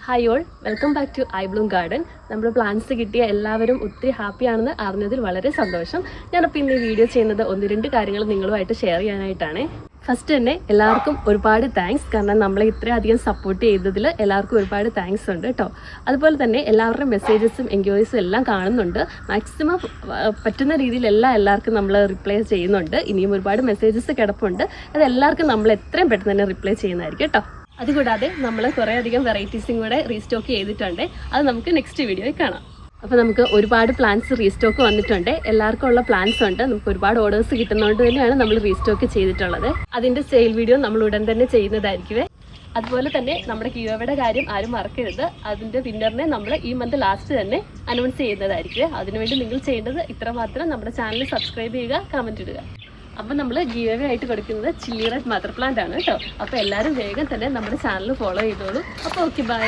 Hi all, welcome back to iBloom Garden. നമ്മുടെ plants കിട്ടിയ എല്ലാവരും ഒത്തിരി ഹാപ്പിയാണെന്ന് അറിഞ്ഞതിൽ വളരെ സന്തോഷം. ഞാനപ്പോൾ ഇന്ന് ഈ വീഡിയോ ചെയ്യുന്നത് 1-2 കാര്യങ്ങൾ നിങ്ങളുമായിട്ട് ഷെയർ ചെയ്യാനായിട്ടാണ്. ഫസ്റ്റ് തന്നെ എല്ലാവർക്കും ഒരുപാട് താങ്ക്സ്. കാരണം നമ്മളെ ഇത്രയധികം സപ്പോർട്ട് ചെയ്തതിൽ എല്ലാവർക്കും ഒരുപാട് താങ്ക്സ് ഉണ്ട് കേട്ടോ. അതുപോലെ തന്നെ എല്ലാവരുടെയും മെസ്സേജസും എൻക്വയറീസും എല്ലാം കാണുന്നുണ്ട്. മാക്സിമം പറ്റുന്ന രീതിയിൽ എല്ലാവർക്കും നമ്മൾ റിപ്ലൈ ചെയ്യുന്നുണ്ട്. ഇനിയും ഒരുപാട് മെസ്സേജസ് കിടപ്പുണ്ട്. അത് എല്ലാവർക്കും നമ്മൾ എത്രയും പെട്ടെന്ന് തന്നെ റിപ്ലൈ ചെയ്യുന്നതായിരിക്കും കേട്ടോ. അതുകൂടാതെ നമ്മൾ കുറേ അധികം വെറൈറ്റീസും കൂടെ റീസ്റ്റോക്ക് ചെയ്തിട്ടുണ്ട്. അത് നമുക്ക് നെക്സ്റ്റ് വീഡിയോയിൽ കാണാം. അപ്പോൾ നമുക്ക് ഒരുപാട് പ്ലാന്റ്സ് റീസ്റ്റോക്ക് വന്നിട്ടുണ്ട്. എല്ലാവർക്കും ഉള്ള പ്ലാന്റ്സ് ഉണ്ട്. നമുക്ക് ഒരുപാട് ഓർഡേഴ്സ് കിട്ടുന്നതുകൊണ്ട് തന്നെയാണ് നമ്മൾ റീസ്റ്റോക്ക് ചെയ്തിട്ടുള്ളത്. അതിൻ്റെ സെയിൽ വീഡിയോ നമ്മൾ ഉടൻ തന്നെ ചെയ്യുന്നതായിരിക്കുമേ. അതുപോലെ തന്നെ നമ്മുടെ ക്യൂവയുടെ കാര്യം ആരും മറക്കരുത്. അതിൻ്റെ വിന്നറിനെ നമ്മൾ ഈ മന്ത് ലാസ്റ്റ് തന്നെ അനൗൺസ് ചെയ്യുന്നതായിരിക്കും. അതിനുവേണ്ടി നിങ്ങൾ ചെയ്യേണ്ടത് ഇത്രമാത്രം: നമ്മുടെ ചാനൽ സബ്സ്ക്രൈബ് ചെയ്യുക, കമൻറ്റ് ഇടുക. അപ്പോൾ നമ്മൾ ഗീവ് ആയിട്ട് കൊടുക്കുന്നത് ചില്ലി റെഡ് മദർ പ്ലാന്റ് ആണ് കേട്ടോ. അപ്പോൾ എല്ലാവരും വേഗം തന്നെ നമ്മുടെ ചാനൽ ഫോളോ ചെയ്തോളൂ. അപ്പോൾ ഓക്കെ, ബൈ.